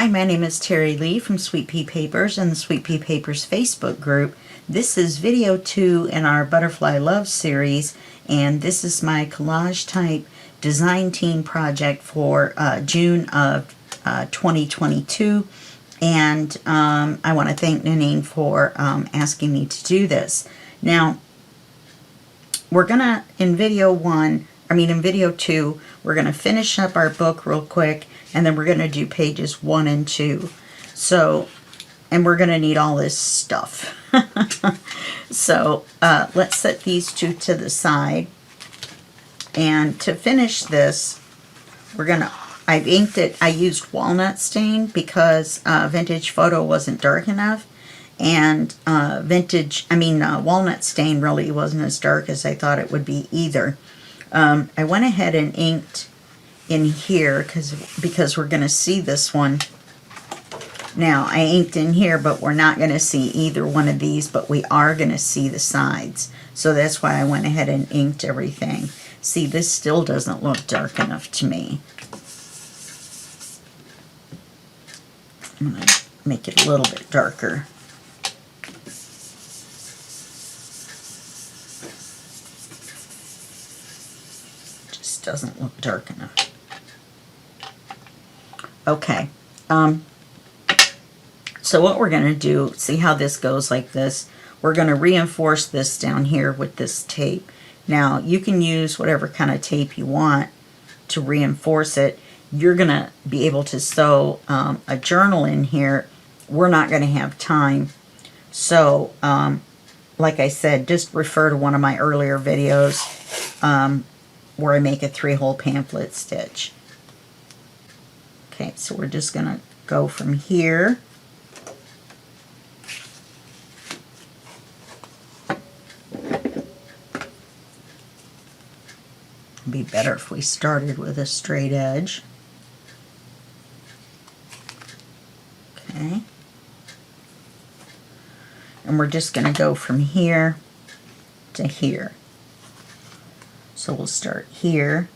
Hi, my name is Terry Lee from Sweet Pea Papers and the Sweet Pea Papers Facebook group. This is video 2 in our Butterfly Love series, and this is my Collage Type design team project for June of 2022. And I want to thank Nanine for asking me to do this. Now, we're gonna, in video 2, we're gonna finish up our book real quick, and then we're gonna do pages 1 and 2. So, and we're gonna need all this stuff. So, let's set these two to the side. And to finish this, I've inked it. I used walnut stain because Vintage Photo wasn't dark enough. And walnut stain really wasn't as dark as I thought it would be either. I went ahead and inked in here because we're going to see this one. Now, I inked in here, but we're not going to see either one of these, but we are going to see the sides. So that's why I went ahead and inked everything. See, this still doesn't look dark enough to me. I'm going to make it a little bit darker. Just doesn't look dark enough. Okay. So what we're going to do, see how this goes like this? We're going to reinforce this down here with this tape. Now, you can use whatever kind of tape you want to reinforce it. You're going to be able to sew a journal in here. We're not going to have time. So, like I said, just refer to one of my earlier videos where I make a 3-hole pamphlet stitch. Okay, so we're just going to go from here. It'd be better if we started with a straight edge. Okay. And we're just going to go from here to here. So we'll start here.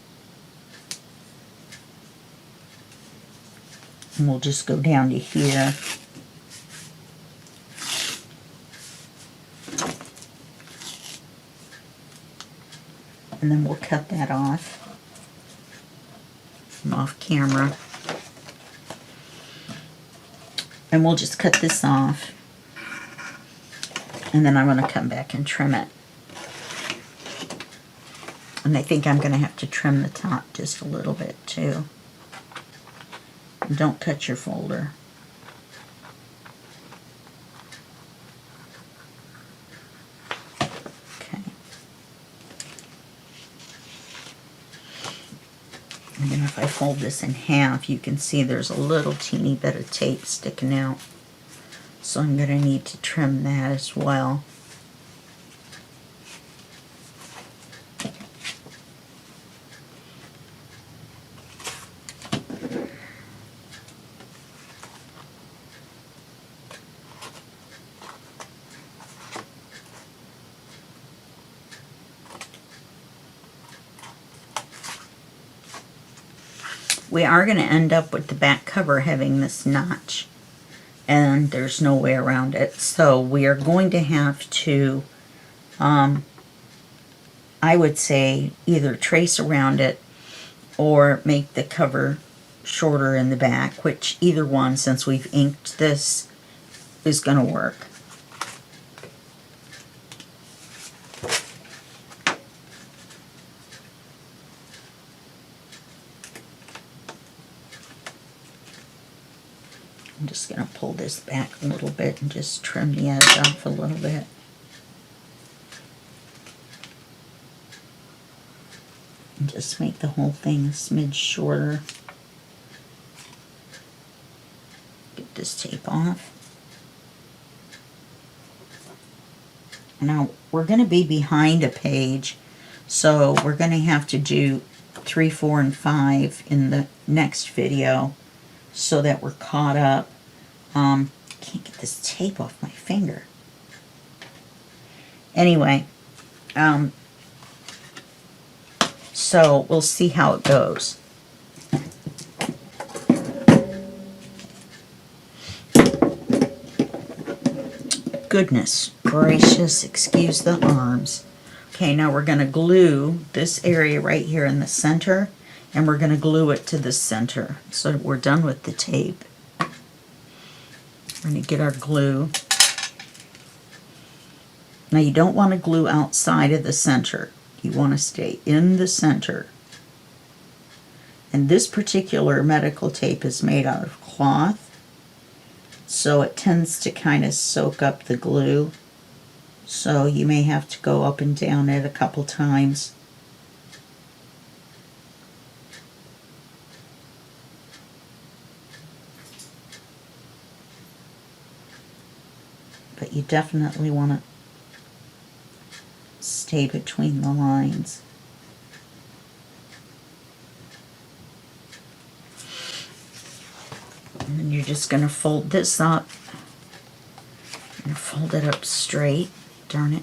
And we'll just go down to here. And then we'll cut that off. I'm off camera. And we'll just cut this off. And then I'm going to come back and trim it. And I think I'm going to have to trim the top just a little bit too. And don't cut your folder. Okay. And then if I fold this in half, you can see there's a little teeny bit of tape sticking out. So I'm going to need to trim that as well. We are going to end up with the back cover having this notch, and there's no way around it. So we are going to have to, I would say, either trace around it or make the cover shorter in the back, which either one, since we've inked this, is going to work. I'm just going to pull this back a little bit and just trim the edge off a little bit. And just make the whole thing a smidge shorter. Get this tape off. Now, we're going to be behind a page, so we're going to have to do 3, 4, and 5 in the next video, so that we're caught up. I can't get this tape off my finger. Anyway, so we'll see how it goes. goodness gracious, excuse the arms. Okay, now we're going to glue this area right here in the center, and we're going to glue it to the center. So we're done with the tape. We're going to get our glue. Now you don't want to glue outside of the center. You want to stay in the center. And this particular medical tape is made out of cloth, so it tends to kind of soak up the glue. So you may have to go up and down it a couple times. But you definitely want to stay between the lines. And then you're just going to fold this up and fold it up straight. Darn it.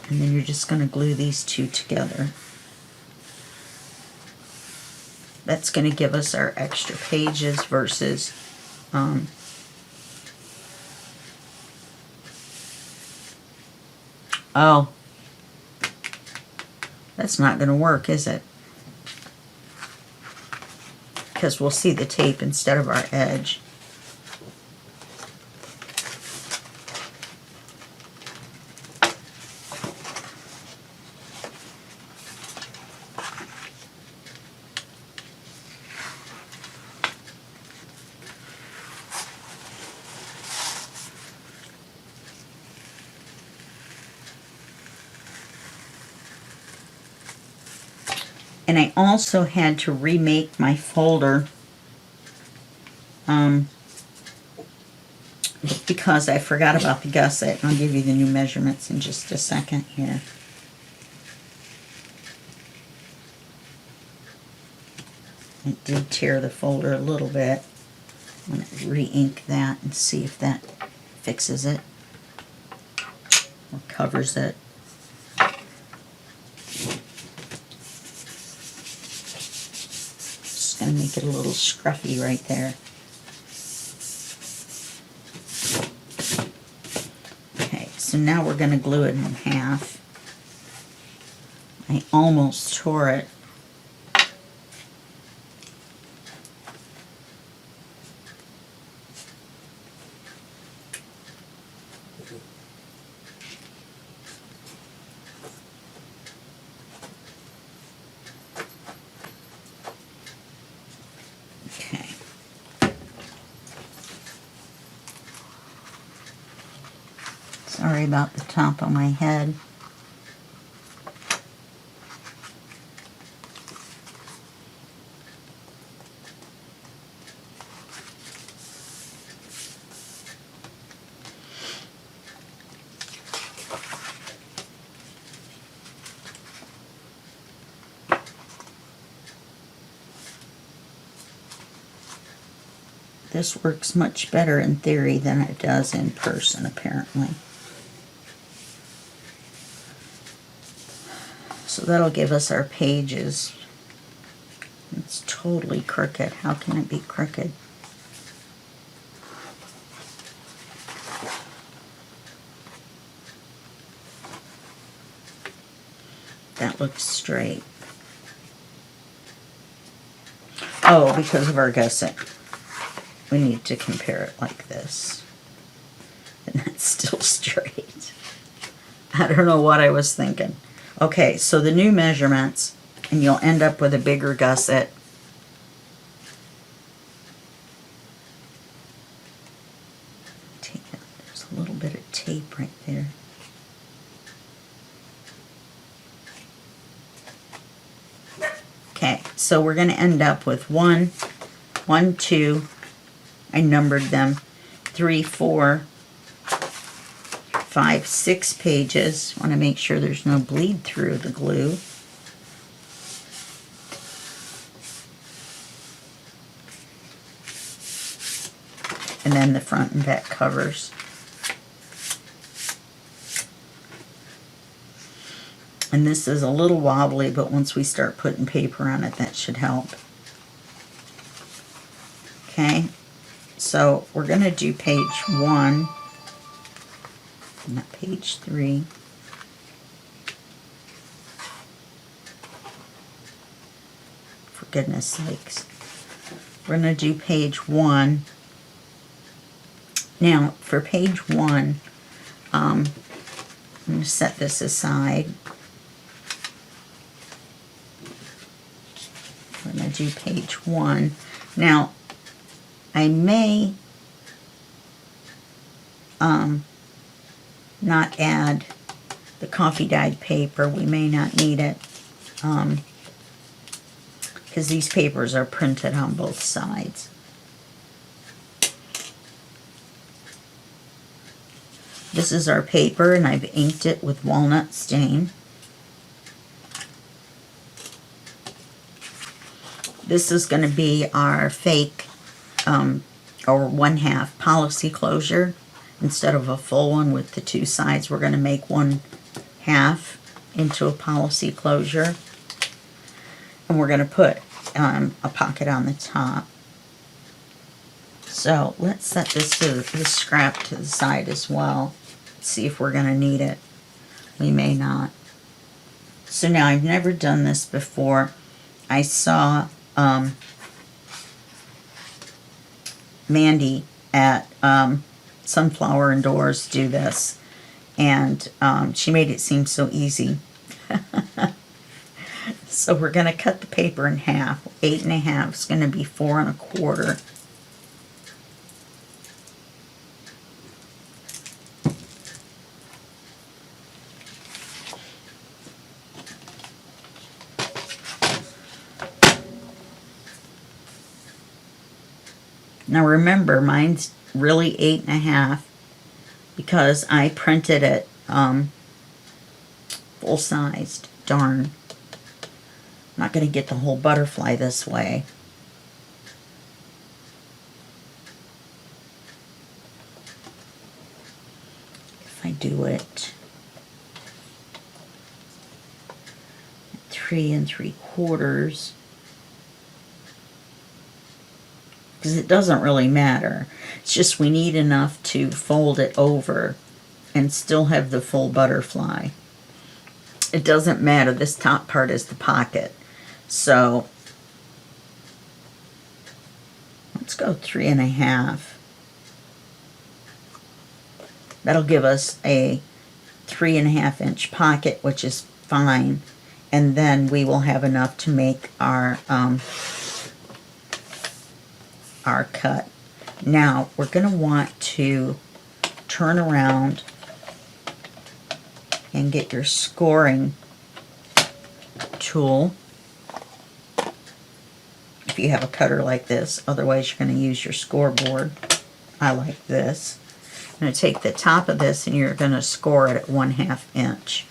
And then you're just going to glue these two together. That's going to give us our extra pages versus oh, that's not going to work, is it? Because we'll see the tape instead of our edge. And I also had to remake my folder because I forgot about the gusset. I'll give you the new measurements in just a second here. It did tear the folder a little bit. I'm going to re-ink that and see if that fixes it or covers it. Going to make it a little scruffy right there. Okay, so now we're going to glue it in half. I almost tore it. Sorry about the top of my head. This works much better in theory than it does in person, apparently. So that'll give us our pages. It's totally crooked. How can it be crooked? That looks straight. Oh, because of our gusset. We need to compare it like this. And that's still straight. I don't know what I was thinking. Okay, so the new measurements, and you'll end up with a bigger gusset. Take it. There's a little bit of tape right there. Okay, so we're going to end up with 1, 2, I numbered them, 3, 4, 5, 6 pages. Want to make sure there's no bleed through the glue. And then the front and back covers. And this is a little wobbly, but once we start putting paper on it, that should help. Okay, So we're going to do page 1, not page 3. For goodness sakes. We're going to do page 1. Now, for page 1, I'm going to set this aside. We're going to do page 1. Now, I may not add the coffee dyed paper. We may not need it because these papers are printed on both sides. This is our paper, and I've inked it with walnut stain. This is going to be our fake or 1/2 policy closure. Instead of a full one with the 2 sides, we're going to make 1/2 into a policy closure. And we're going to put a pocket on the top. So let's set this scrap to the side as well. See if we're going to need it. We may not. So now, I've never done this before. I saw Mandy at Sunflower and Doors do this, and she made it seem so easy. So we're going to cut the paper in half. 8 1/2 is going to be 4 1/4. Now remember, mine's really 8 1/2 because I printed it full-sized. Darn. I'm not going to get the whole butterfly this way. If I do it 3 3/4, because it doesn't really matter. It's just we need enough to fold it over and still have the full butterfly. It doesn't matter. This top part is the pocket. So let's go 3 1/2. That'll give us a 3 1/2 inch pocket, which is fine. And then we will have enough to make our cut. Now we're going to want to turn around and get your scoring tool if you have a cutter like this. Otherwise, you're going to use your scoreboard. I like this. I'm going to take the top of this and you're going to score it at 1/2 inch.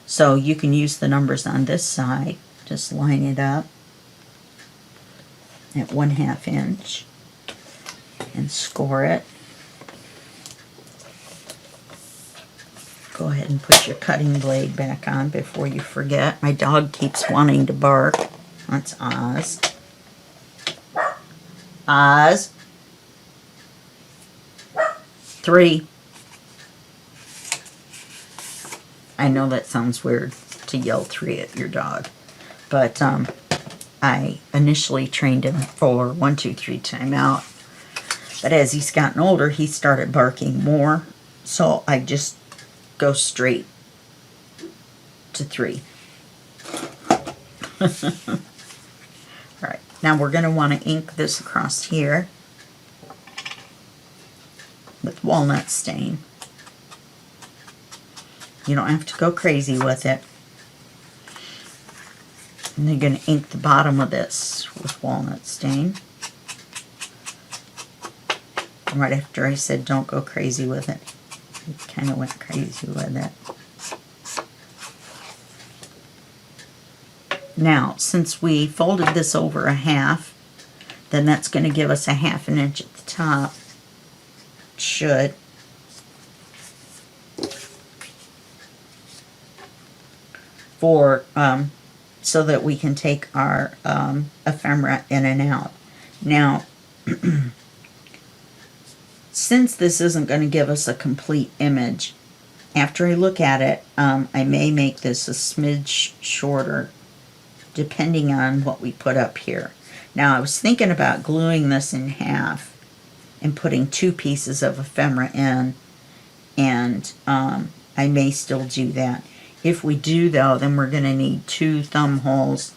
So you can use the numbers on this side. Just line it up at 1/2 inch and score it. Go ahead and put your cutting blade back on before you forget. My dog keeps wanting to bark. That's Oz. Oz. 3. I know that sounds weird to yell 3 at your dog, but I initially trained him for 1 2 3 time out. But as he's gotten older, he started barking more, so I just go straight to 3. Alright, now we're going to want to ink this across here with walnut stain. You don't have to go crazy with it. And you're going to ink the bottom of this with walnut stain. And right after I said don't go crazy with it, you kind of went crazy with it. Now, since we folded this over 1/2, then that's going to give us a 1/2 inch at the top. Should. For so that we can take our ephemera in and out. Now, since this isn't going to give us a complete image, after I look at it, I may make this a smidge shorter, depending on what we put up here. Now, I was thinking about gluing this in half and putting 2 pieces of ephemera in, and I may still do that. If we do, though, then we're going to need 2 thumb holes.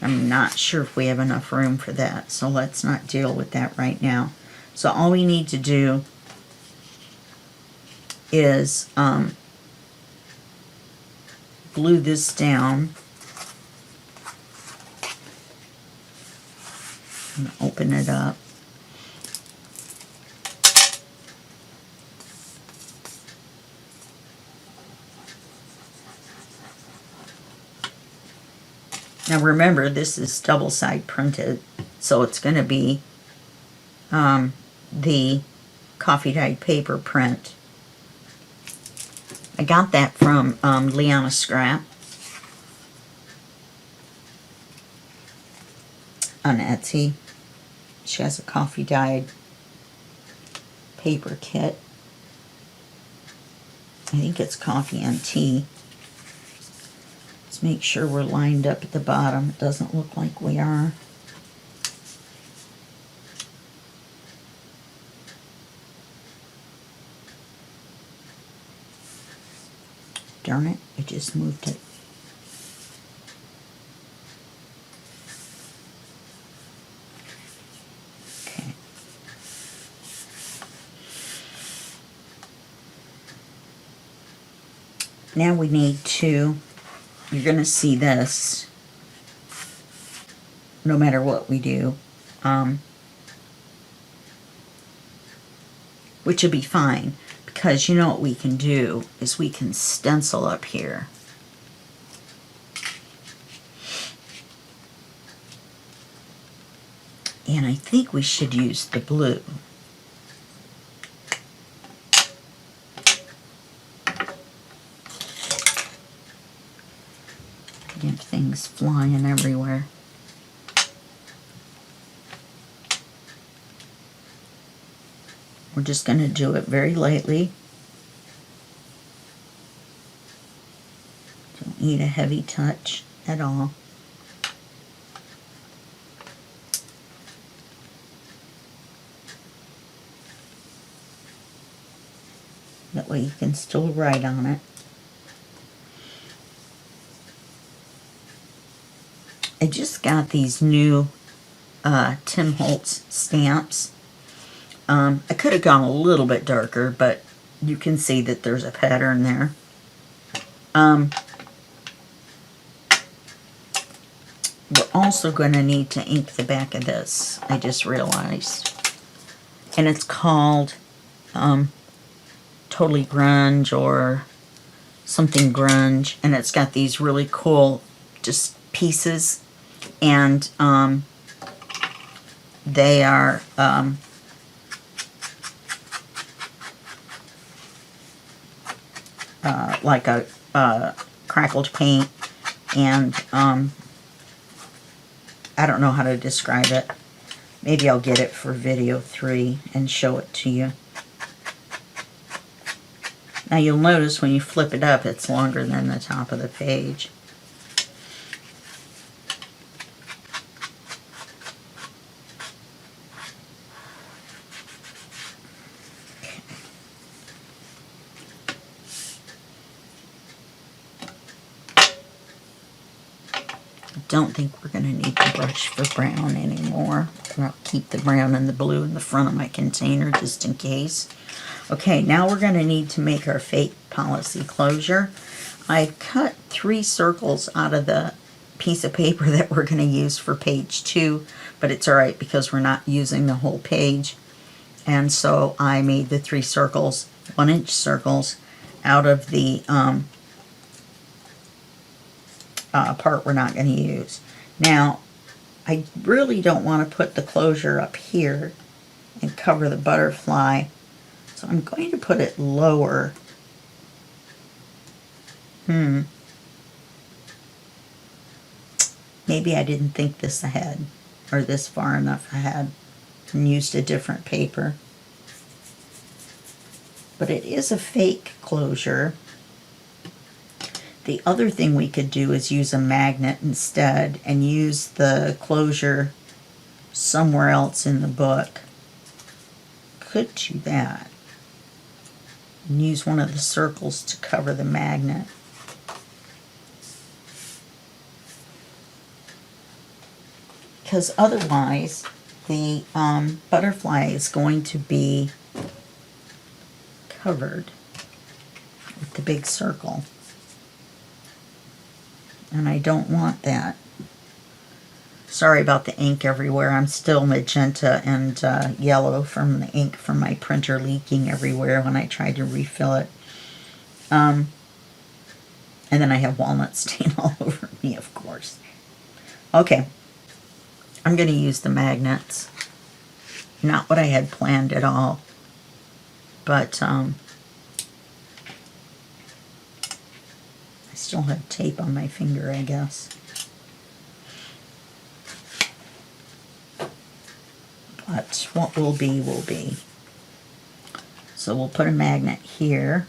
I'm not sure if we have enough room for that, so let's not deal with that right now. So all we need to do is glue this down. And open it up. Now remember, this is double-side printed, so it's going to be the coffee dyed paper print. I got that from Liana Scrap on Etsy. She has a coffee dyed paper kit. I think it's coffee and tea. Let's make sure we're lined up at the bottom. It doesn't look like we are. Darn it, I just moved it. Okay. Now we need to, you're going to see this no matter what we do, which will be fine. Because you know what we can do is we can stencil up here. And I think we should use the blue. Get things flying everywhere. We're just going to do it very lightly. Don't need a heavy touch at all. That way you can still write on it. I just got these new Tim Holtz stamps. I could have gone a little bit darker, but you can see that there's a pattern there. We're also going to need to ink the back of this, I just realized. And it's called Totally Grunge or something grunge. And it's got these really cool just pieces. And they are... like a crackled paint, and I don't know how to describe it. Maybe I'll get it for video 3 and show it to you. Now you'll notice when you flip it up, it's longer than the top of the page. Don't think we're going to need the brush for brown anymore. I'll keep the brown and the blue in the front of my container just in case. Okay, now we're going to need to make our fake policy closure. I cut 3 circles out of the piece of paper that we're going to use for page 2, but it's alright because we're not using the whole page. And so I made the 3 circles, 1-inch circles, out of the part we're not going to use. Now, I really don't want to put the closure up here and cover the butterfly, so I'm going to put it lower. Maybe I didn't think this ahead, or this far enough ahead, and used a different paper. but it is a fake closure. The other thing we could do is use a magnet instead and use the closure somewhere else in the book. Could do that. And use one of the circles to cover the magnet. Because otherwise the butterfly is going to be covered with the big circle. And I don't want that. Sorry about the ink everywhere. I'm still magenta and yellow from the ink from my printer leaking everywhere when I tried to refill it. And then I have walnut stain all over me, of course. Okay. I'm going to use the magnets. Not what I had planned at all. But I still have tape on my finger, I guess. But what will be, will be. So we'll put a magnet here.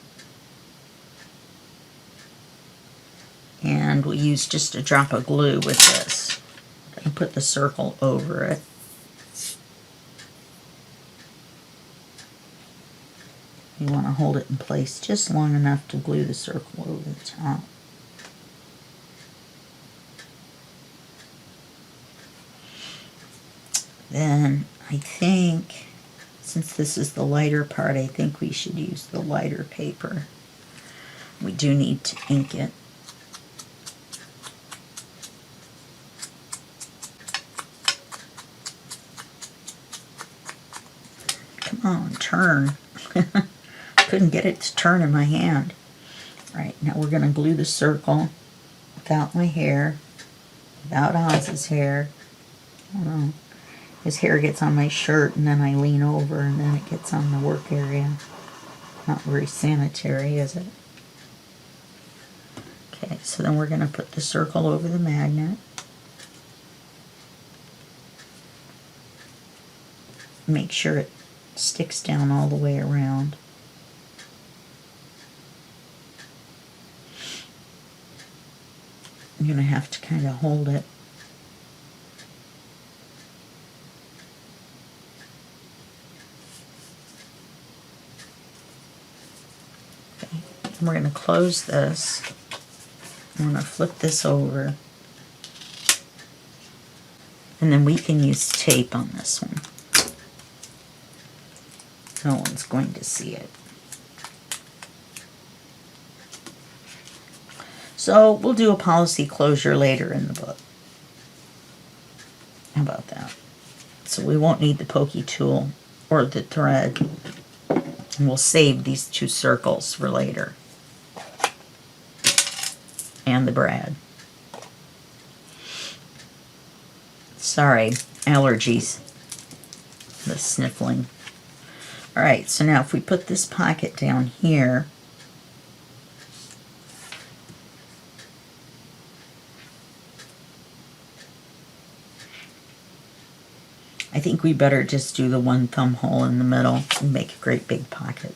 And we'll use just a drop of glue with this. And put the circle over it. You want to hold it in place just long enough to glue the circle over the top. Then I think, since this is the lighter part, I think we should use the lighter paper. We do need to ink it. Come on, turn. Couldn't get it to turn in my hand. Right, now we're going to glue the circle without my hair, without Oz's hair. I don't know. His hair gets on my shirt and then I lean over and then it gets on the work area. Not very sanitary, is it? Okay, so then we're going to put the circle over the magnet. Make sure it sticks down all the way around. I'm going to have to kind of hold it. Okay. And we're going to close this. I'm going to flip this over. And then we can use tape on this one. No one's going to see it. So we'll do a policy closure later in the book. How about that? So we won't need the pokey tool or the thread. And we'll save these two circles for later. And the brad. Sorry, allergies. The sniffling. Alright, so now if we put this pocket down here, I think we better just do the one thumb hole in the middle and make a great big pocket.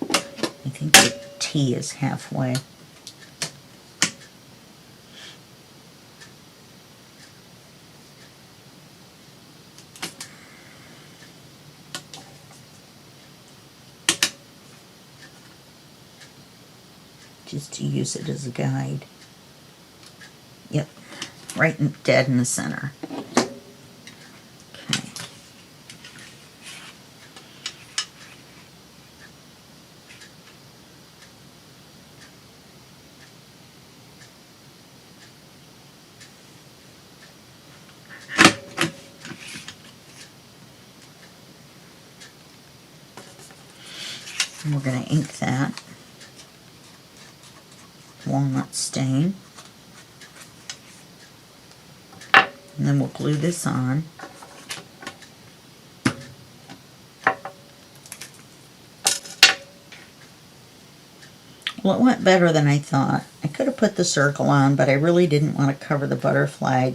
I think the T is halfway. Just to use it as a guide. Yep, right dead in the center. Okay. And we're going to ink that. Walnut stain. And then we'll glue this on. Well, it went better than I thought. I could have put the circle on, but I really didn't want to cover the butterfly.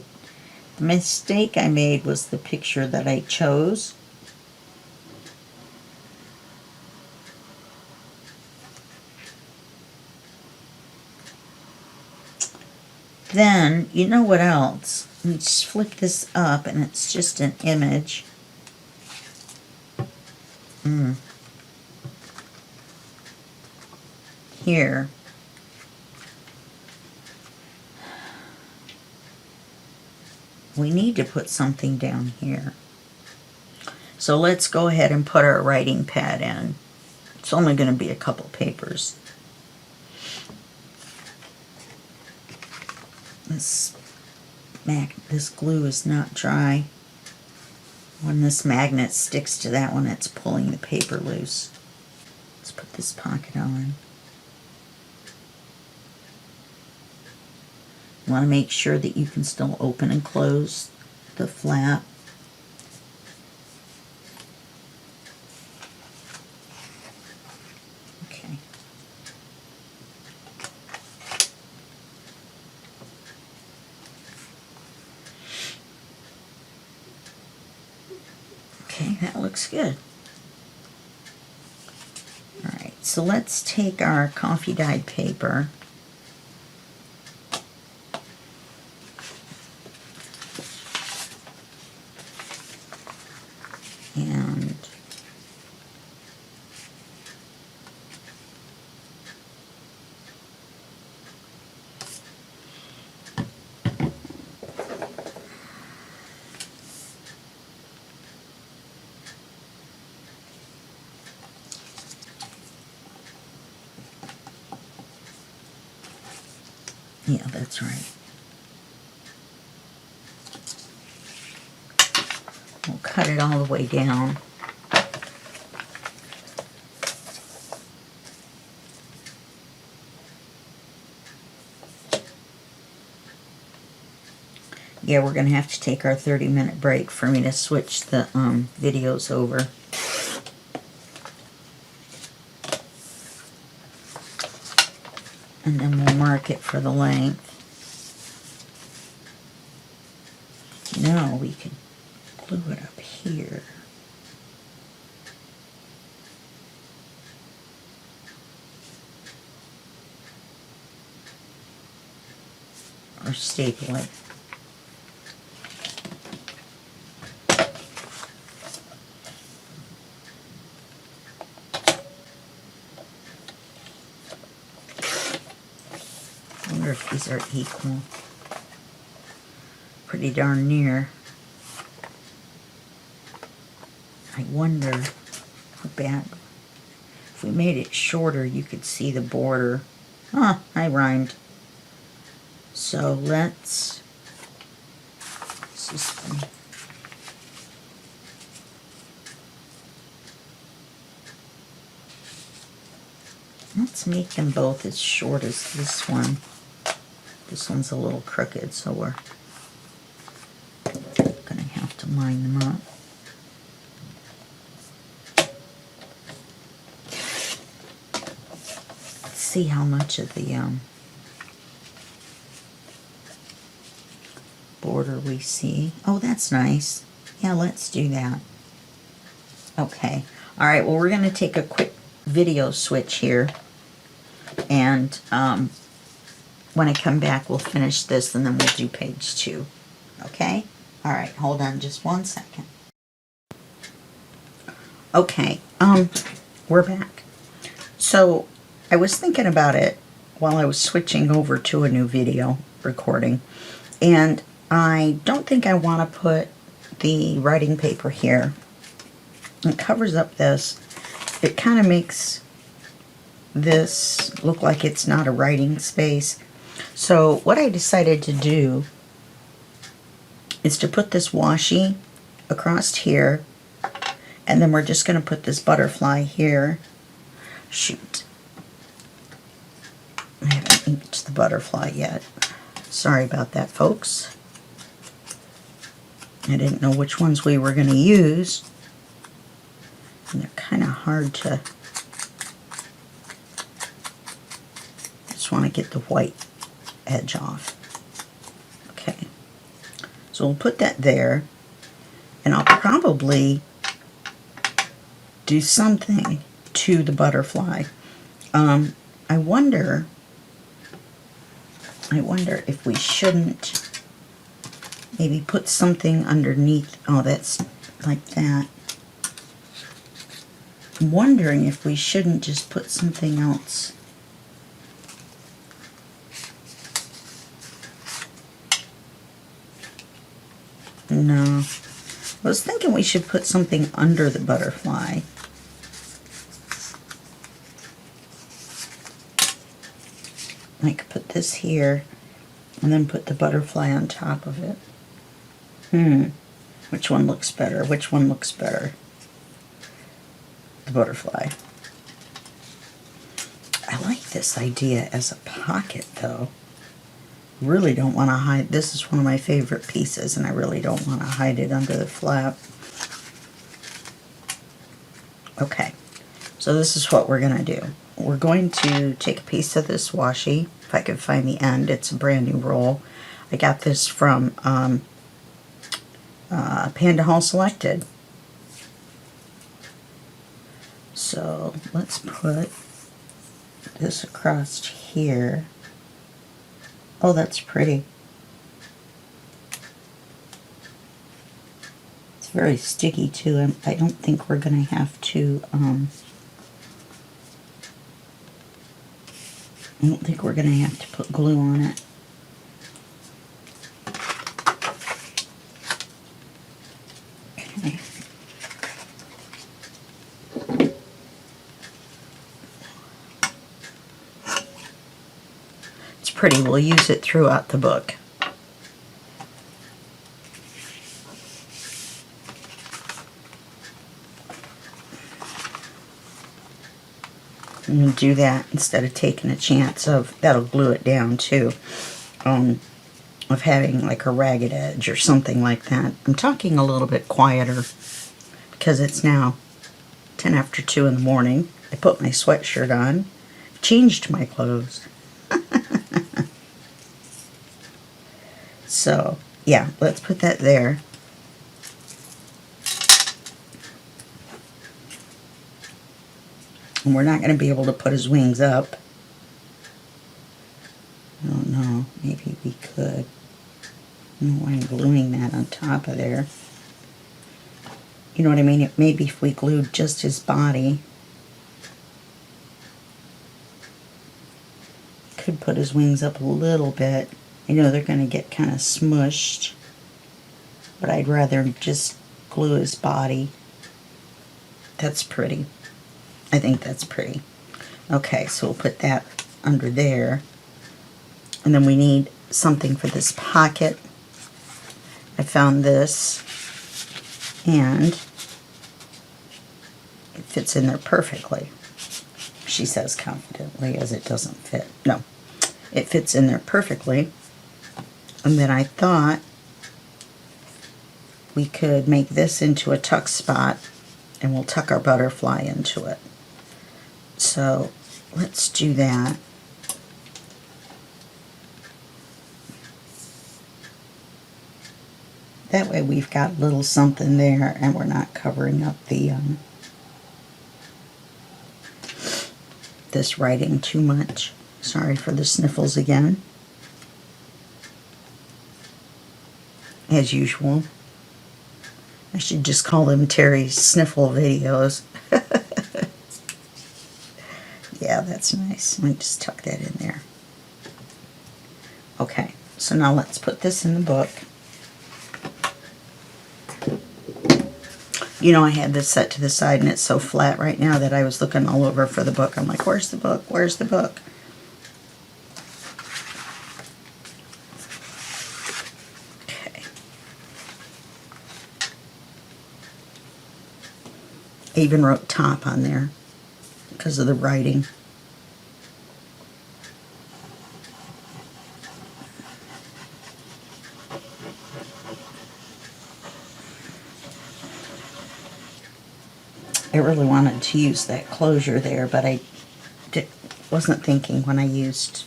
The mistake I made was the picture that I chose. Then, you know what else? Let's flip this up, and it's just an image. Here. We need to put something down here. So let's go ahead and put our writing pad in. It's only going to be a couple papers. This glue is not dry. When this magnet sticks to that one, it's pulling the paper loose. Let's put this pocket on. You want to make sure that you can still open and close the flap. Okay. Okay, that looks good. Alright, so let's take our coffee dyed paper and yeah, that's right. We'll cut it all the way down. Yeah, we're going to have to take our 30-minute break for me to switch the videos over. And then we'll mark it for the length. Now we can glue it up here. Or staple it. I wonder if these are equal. Pretty darn near. I wonder how bad. If we made it shorter, you could see the border. Huh, I rhymed. So let's this is funny. Let's make them both as short as this one. This one's a little crooked, so we're gonna have to line them up. Let's see how much of the border we see. Oh, that's nice. Yeah, let's do that. Okay. All right, well, we're gonna take a quick video switch here, and when I come back, we'll finish this, and then we'll do page 2. Okay? All right, hold on just 1 second. Okay, we're back. So I was thinking about it while I was switching over to a new video recording, and I don't think I want to put the writing paper here. It covers up this. It kind of makes this look like it's not a writing space. So what I decided to do is to put this washi across here, and then we're just going to put this butterfly here. Shoot. I haven't inked the butterfly yet. Sorry about that, folks. I didn't know which ones we were going to use. And they're kind of hard to just want to get the white edge off. Okay, so we'll put that there, and I'll probably do something to the butterfly. I wonder if we shouldn't maybe put something underneath. Oh, that's like that. I'm wondering if we shouldn't just put something else. No. I was thinking we should put something under the butterfly. I could put this here and then put the butterfly on top of it. Which one looks better? Which one looks better? The butterfly. I like this idea as a pocket, though. Really don't want to hide. This is one of my favorite pieces, and I really don't want to hide it under the flap. Okay, so this is what we're going to do. We're going to take a piece of this washi, if I can find the end. It's a brand new roll. I got this from Panda Hall Selected. So let's put this across here. Oh, that's pretty. It's very sticky too. I don't think we're going to have to, I don't think we're going to have to put glue on it. Okay. It's pretty. We'll use it throughout the book. I'm going to do that instead of taking a chance of, that'll glue it down too, of having like a ragged edge or something like that. I'm talking a little bit quieter because it's now 10 after 2 in the morning. I put my sweatshirt on, changed my clothes. So, yeah, let's put that there. And we're not going to be able to put his wings up. I don't know. Maybe we could. I don't know why I'm gluing that on top of there. You know what I mean? Maybe if we glued just his body, could put his wings up a little bit. I know they're going to get kind of smushed, but I'd rather just glue his body. That's pretty. I think that's pretty. Okay, so we'll put that under there. And then we need something for this pocket. I found this, and it fits in there perfectly. She says confidently, as it doesn't fit. No, it fits in there perfectly. And then I thought we could make this into a tuck spot, and we'll tuck our butterfly into it. So let's do that. That way we've got a little something there, and we're not covering up the this writing too much. Sorry for the sniffles again. As usual. I should just call them Terry's sniffle videos. Yeah, that's nice. Let me just tuck that in there. Okay, so now let's put this in the book. You know, I had this set to the side, and it's so flat right now that I was looking all over for the book. I'm like, where's the book? Where's the book? Okay. I even wrote top on there because of the writing. I really wanted to use that closure there, but I wasn't thinking when I used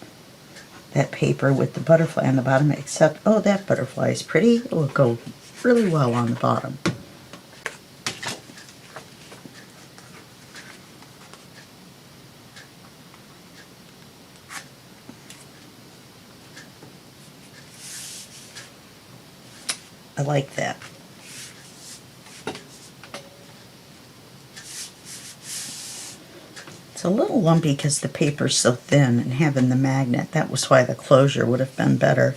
that paper with the butterfly on the bottom, except, oh, that butterfly is pretty. It will go really well on the bottom. I like that. It's a little lumpy because the paper's so thin, and having the magnet, that was why the closure would have been better.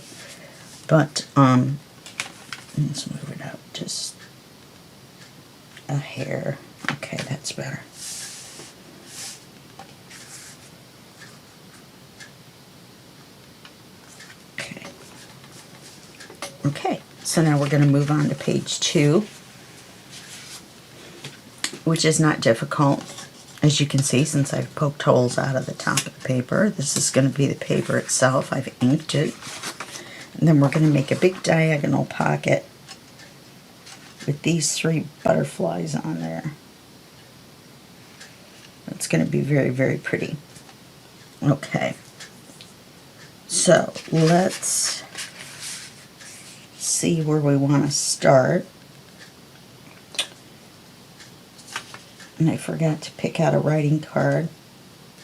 But, let's move it up just a hair. Okay, that's better. Okay. Okay, so now we're going to move on to page 2, which is not difficult. As you can see, since I've poked holes out of the top of the paper, this is going to be the paper itself. I've inked it. And then we're going to make a big diagonal pocket with these 3 butterflies on there. It's going to be very, very pretty. Okay. So let's see where we want to start. And I forgot to pick out a writing card.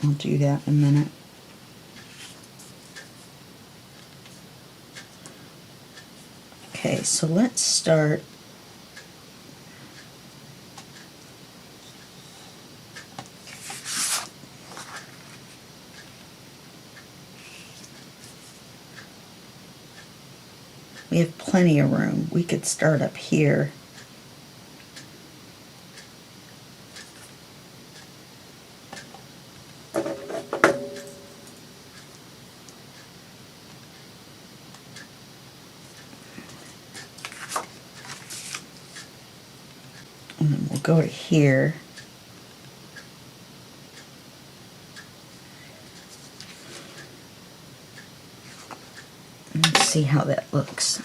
I'll do that in a minute. Okay, so let's start. We have plenty of room. We could start up here. And then we'll go to here. Let's see how that looks.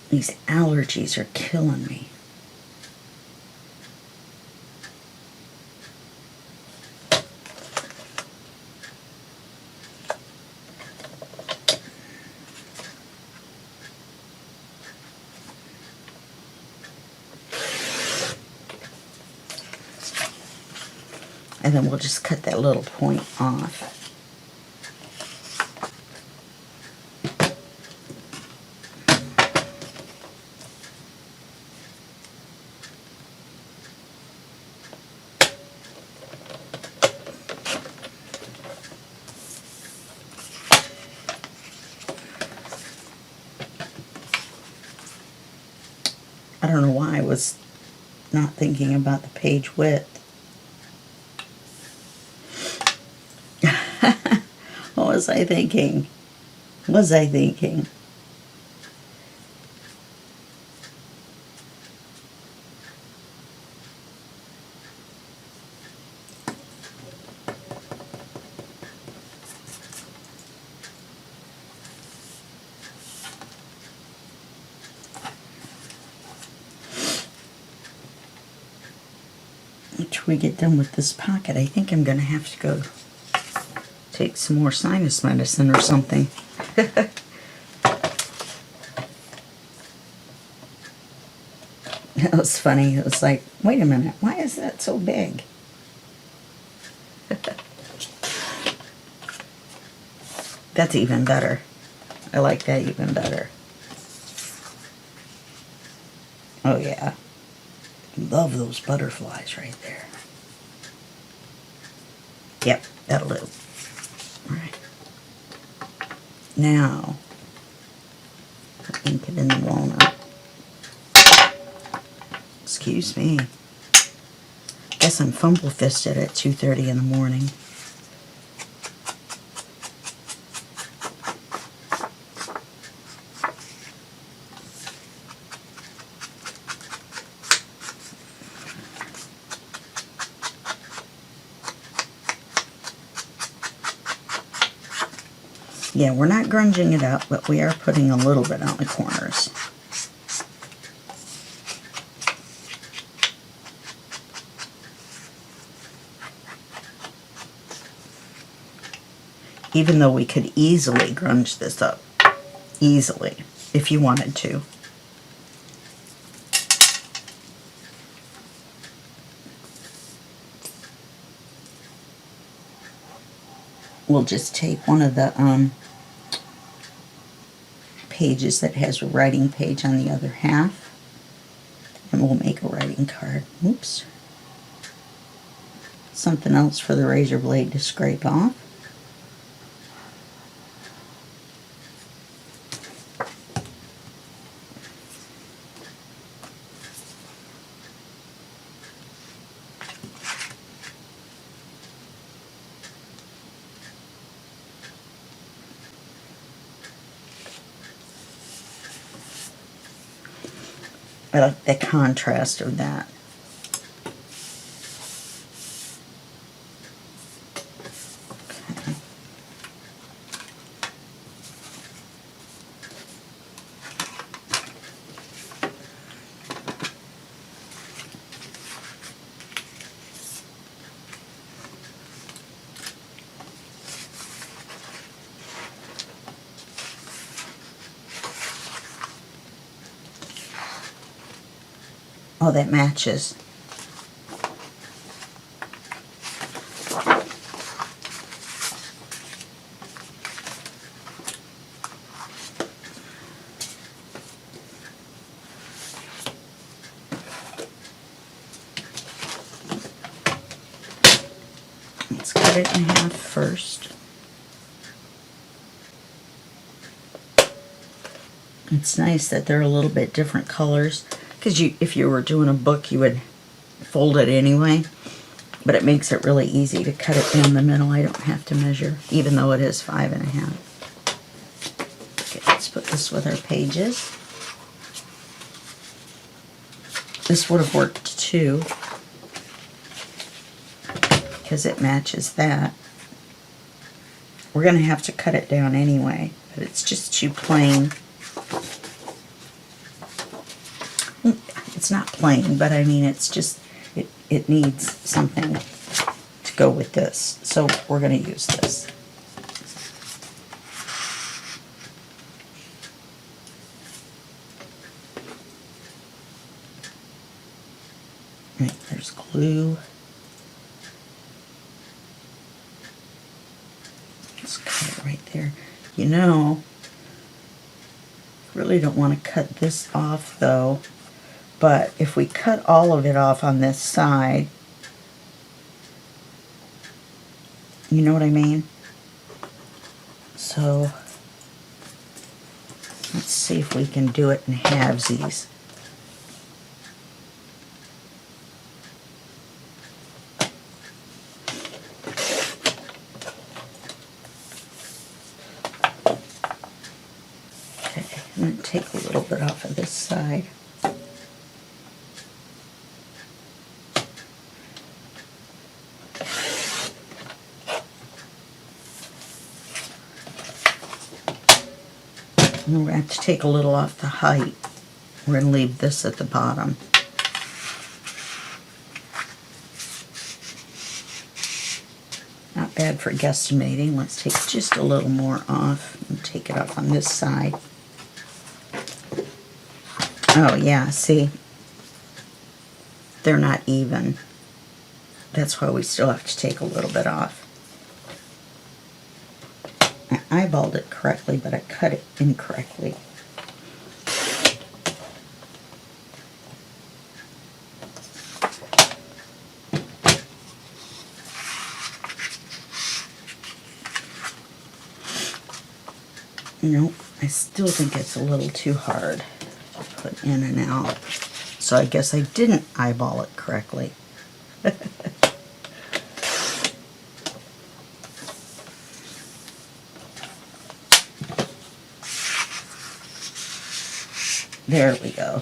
These allergies are killing me. And then we'll just cut that little point off. I don't know why I was not thinking about the page width. What was I thinking? Was I thinking? After we get done with this pocket, I think I'm going to have to go take some more sinus medicine or something. That was funny. It was like, wait a minute, why is that so big? That's even better. I like that even better. Oh yeah. Love those butterflies right there. Yep, that'll do. Alright. Now, ink it in the walnut. Excuse me. Guess I'm fumble-fisted at 2:30 in the morning. Yeah, we're not grunging it up, but we are putting a little bit on the corners. Even though we could easily grunge this up, easily, if you wanted to. We'll just take one of the pages that has a writing page on the other half, and we'll make a writing card. Oops. Something else for the razor blade to scrape off. I like the contrast of that. Okay. Oh, that matches. Let's cut it in half first. It's nice that they're a little bit different colors, because if you were doing a book, you would fold it anyway, but it makes it really easy to cut it down the middle. I don't have to measure, even though it is 5.5. Okay, let's put this with our pages. This would have worked too, because it matches that. We're going to have to cut it down anyway, but it's just too plain. It's not plain, but I mean, it's just, it needs something to go with this. So we're going to use this. Right, there's glue. Let's cut it right there. You know, really don't want to cut this off though. But if we cut all of it off on this side, you know what I mean? So let's see if we can do it in halvesies. Okay, I'm going to take a little bit off of this side. And we're going to have to take a little off the height. We're going to leave this at the bottom. Not bad for guesstimating. Let's take just a little more off and take it off on this side. Oh yeah, see? They're not even. That's why we still have to take a little bit off. I eyeballed it correctly, but I cut it incorrectly. Nope, I still think it's a little too hard to put in and out. So I guess I didn't eyeball it correctly. There we go.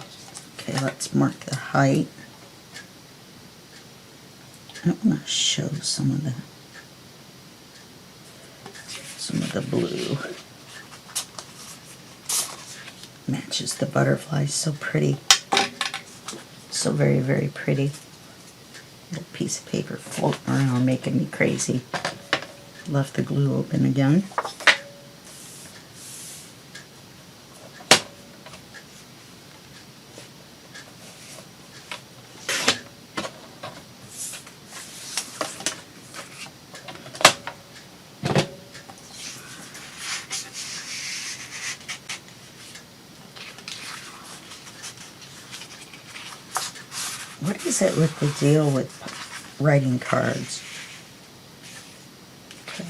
Okay, let's mark the height. I want to show some of the blue. Matches the butterflies so pretty. So very, very pretty. Little piece of paper floating around making me crazy. Left the glue open again. What is it with the deal with writing cards? Okay.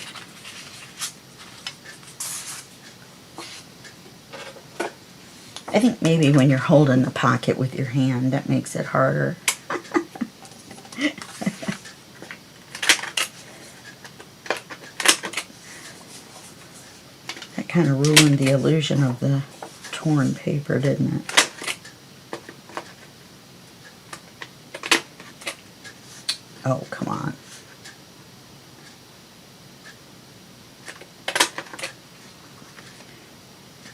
I think maybe when you're holding the pocket with your hand, that makes it harder. That kind of ruined the illusion of the torn paper, didn't it? Oh, come on.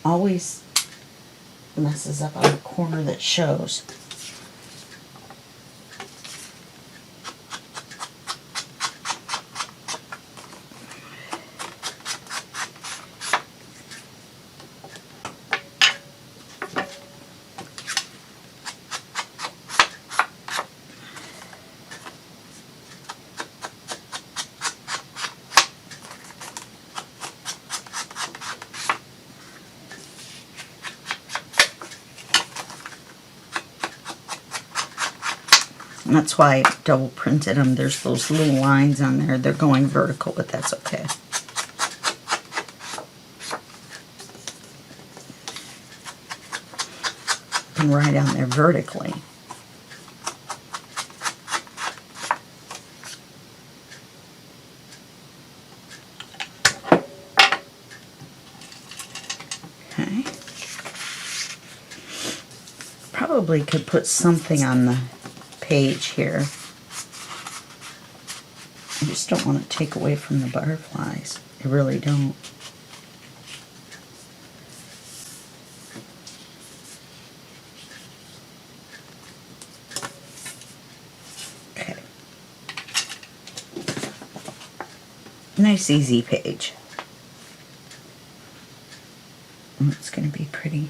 Always messes up on the corner that shows. And that's why I double printed them. There's those little lines on there. They're going vertical, but that's okay. And write on there vertically. Okay. Probably could put something on the page here. I just don't want to take away from the butterflies. I really don't. Okay. Nice easy page. Oh, it's going to be pretty.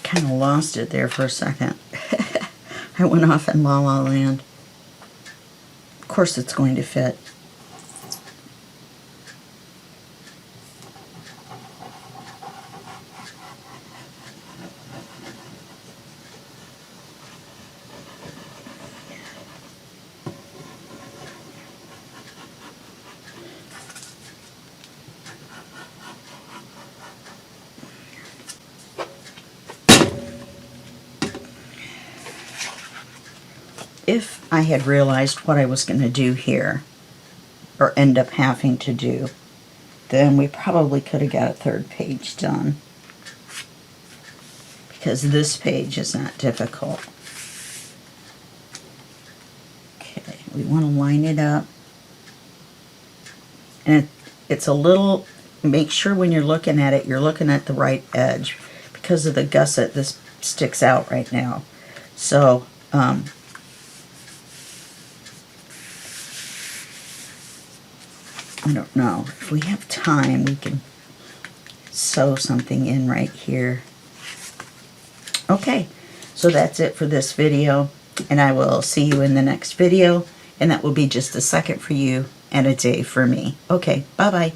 Kind of lost it there for a second. I went off in La La Land. Of course it's going to fit. If I had realized what I was going to do here, or end up having to do, then we probably could have got a third page done. Because this page is not difficult. Okay, we want to line it up. And it's a little, make sure when you're looking at it, you're looking at the right edge. Because of the gusset, this sticks out right now. So, I don't know. If we have time, we can sew something in right here. Okay, so that's it for this video, and I will see you in the next video, and that will be just a second for you and a day for me. Okay, bye-bye.